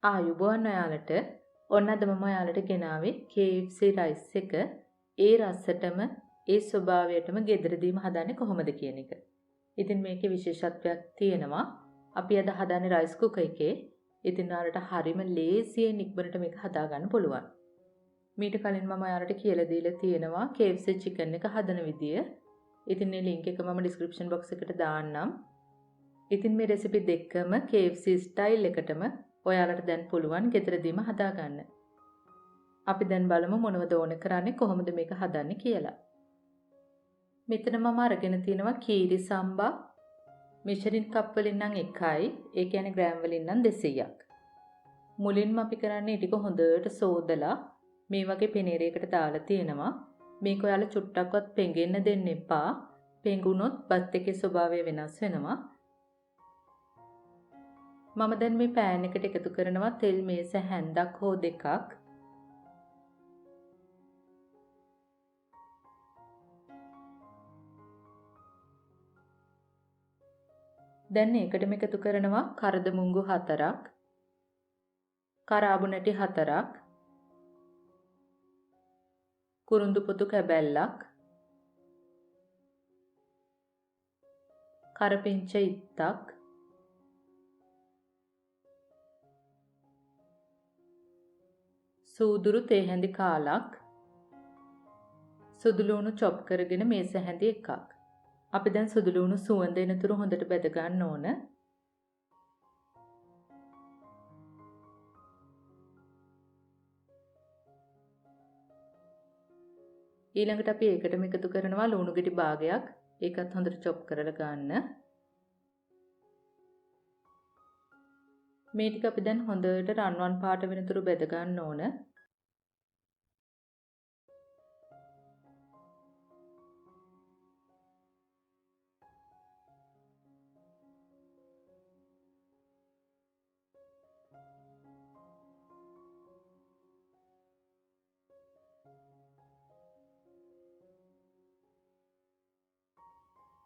ආයුබෝවන් ඔයාලට. ඔන්න අද මම ඔයාලට ගෙනාවේ KFC rice එක ඒ රසටම ඒ ස්වභාවයටම ගෙදරදීම හදන්නේ කොහොමද කියන එක. ඉතින් මේකේ විශේෂත්වයක් තියෙනවා. අපි අද හදන්නේ rice cooker එකේ. ඉතින් ඔයාලට හරිම ලේසියෙන් ඉක්මනට මේක හදා ගන්න පුළුවන්. මීට කලින් මම ඔයාලට කියලා දීලා තියෙනවා KFC chicken එක හදන විදිය. ඉතින් මේ link එක මම description box එකට දාන්නම්. ඉතින් මේ recipe දෙකම KFC style එකටම ඔයාලට දැන් පුළුවන් ගෙදරදීම හදාගන්න. අපි දැන් බලමු මොනවද ඕන කරන්නේ කොහොමද මේක හදන්නේ කියලා. මෙතන මම අරගෙන තිනවා කීරි සම්බා මෙෂරින් කප් වලින් නම් 1යි, ඒ කියන්නේ ග්‍රෑම් වලින් නම් 200ක්. මුලින්ම අපි කරන්නේ ටික හොඳට සෝදලා මේ වගේ පෙනේරයකට දාලා තියෙනවා. මේක ඔයාලා චුට්ටක්වත් පෙඟෙන්න දෙන්න එපා. පෙඟුනොත් බත් එකේ ස්වභාවය වෙනස් වෙනවා. මම දැන් මේ පෑන් එකට එකතු කරනවා තෙල් මේස හැන්දක් හෝ දෙකක්. දැන් ඒකටම එකතු කරනවා කරදමුංගු 4ක්, කරාබු නැටි 4ක්, කුරුඳු පොතු කැබැල්ලක්, කරපිංච ඉත්තක්, සූදුරු තේ හැඳි කාලක්, සුදුලුණු චොප් කරගෙන මේස හැඳි එකක්. අපි දැන් සුදුලුණු සුවඳ එනතුරු හොඳට බෙද ගන්න ඕන. ඊළඟට අපි ඒකටම එකතු කරනවා ලුණු ගෙඩි භාගයක්. ඒකත් හොඳට චොප් කරලා ගන්න. මේ ටික අපි දැන් හොඳට රන්වන් පාට වෙනතුරු බෙද ගන්න ඕන.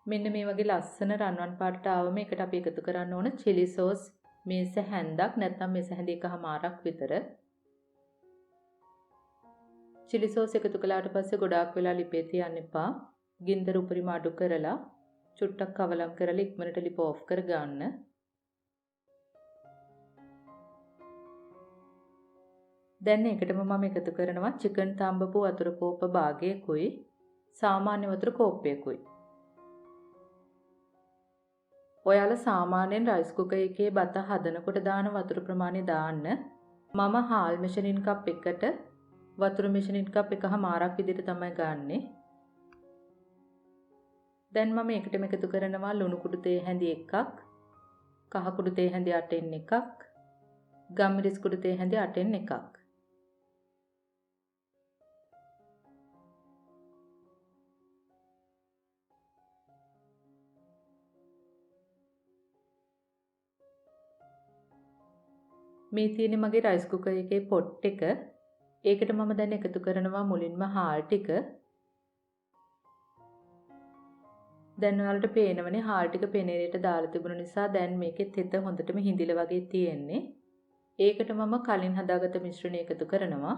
මෙන්න මේ වගේ ලස්සන රන්වන් පාටට ආවම එකට අපි එකතු කරන්න ඕන chili sauce මේස හැන්දක් නැත්නම් මේස හැන්ද එකමාරක් විතර. chili sauce එකතු කළාට පස්සේ ගොඩාක් වෙලා ලිපේ තියන්න එපා. ගින්දර උපරිම අඩු කරලා චුට්ටක් කවලම් කරලා ඉක්මනට ලිප ඔෆ් කර ගන්න. දැන් ඒකටම මම එකතු කරනවා chicken තඹපු වතුර කෝප භාගයකුයි සාමාන්‍ය වතුර කෝප්පයකුයි. ඔයාලා සාමාන්‍යයෙන් රයිස් කුකර් එකේ බත හදනකොට දාන වතුර ප්‍රමාණය දාන්න. මම හාල් මෙෂරින් කප් එකට වතුර මෙෂරින් කප් එකමාරක් විදිහට තමයි ගන්නෙ. දැන් මම ඒකටම එකතු කරනවා ලුණු කුඩු තේ හැඳි එකක්, කහ කුඩු තේ හැඳි 8න් එකක්, ගම්මිරිස් කුඩු තේ හැඳි 8න් එකක්. මේ තියෙන්නේ මගේ රයිස් කුකර් එකේ පොට් එක. ඒකට මම දැන් එකතු කරනවා මුලින්ම හාල් ටික. දැන් ඔයාලට පේනවනේ හාල් ටික පෙනේරයට දාලා තිබුණ නිසා දැන් මේකේ තෙත හොඳටම හිඳිලා වගේ තියෙන්නේ. ඒකට මම කලින් හදාගත්ත මිශ්‍රණය එකතු කරනවා.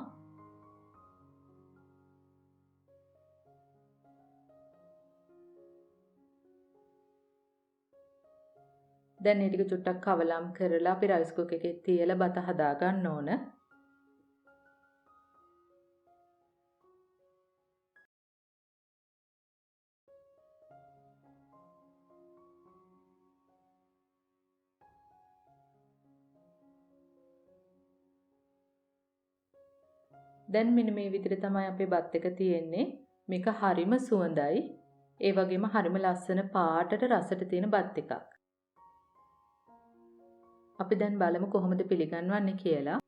දැන් මේ ටික චුට්ටක් කවලම් කරලා අපි රයිස් කුකර් එකේ තියලා බත හදා ගන්න ඕන. දැන් මෙන්න මේ විදිහට තමයි අපේ බත් එක තියෙන්නේ. මේක හරිම සුවඳයි. ඒ වගේම හරිම ලස්සන පාටට රසට තියෙන බත් එකක්. අපි දැන් බලමු කොහොමද පිළිගන්වන්නේ කියලා.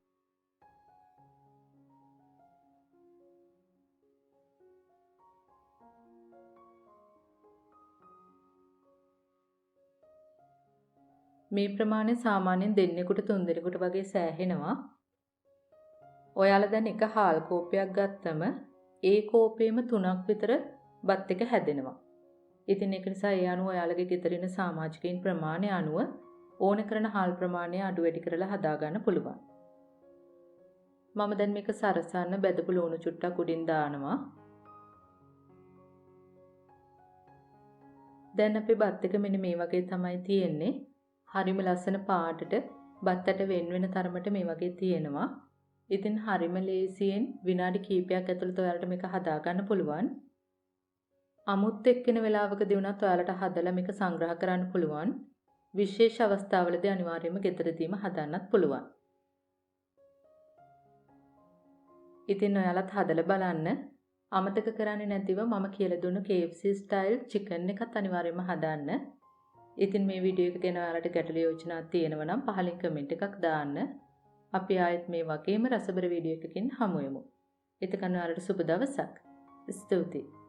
මේ ප්‍රමාණය සාමාන්‍යයෙන් දෙන්නෙකුට තුන් දෙනෙකුට වගේ සෑහෙනවා. ඔයාලා දැන් එක හාල් කෝපයක් ගත්තම ඒ කෝපෙම 3ක් විතර බත් එක හැදෙනවා. ඉතින් ඒක නිසා ඒ අනුව ඔයාලගේ ගෙදර ඉන්න සමාජිකයින් ප්‍රමාණය අනුව ඕන කරන හාල් ප්‍රමාණය අඩු වැඩි කරලා හදා ගන්න පුළුවන්. මම දැන් මේක සරසන්න බෙදපු ලුණු චුට්ටක් උඩින් දානවා. දැන් අපේ බත් එක මෙන්න මේ වගේ තමයි තියෙන්නේ. හරිම ලස්සන පාටට බත්තට වෙන තරමට මේ වගේ තියෙනවා. ඉතින් හරිම ලේසියෙන් විනාඩි කිහිපයක් ඇතුළත ඔයාලට මේක හදා ගන්න පුළුවන්. අමුත් එක්කෙන වෙලාවකදී වුණත් ඔයාලට හදලා මේක සංග්‍රහ කරන්න පුළුවන්. විශේෂ අවස්ථාවලදී අනිවාර්යයෙන්ම ගෙදරදීම හදන්නත් පුළුවන්. ඉතින් ඔයාලත් හදලා බලන්න. අමතක කරන්නේ නැතිව මම කියලා දුන්න KFC ස්ටයිල් චිකන් එකත් අනිවාර්යයෙන්ම හදන්න. ඉතින් මේ වීඩියෝ එක ගැන ඔයාලට ගැටළු යෝජනා තියෙනවා නම් පහලින් කමෙන්ට් එකක් දාන්න. අපි ආයෙත් මේ වගේම රසබර වීඩියෝ එකකින් හමු වෙමු. එතකන් ඔයාලට සුබ දවසක්. ස්තුතියි.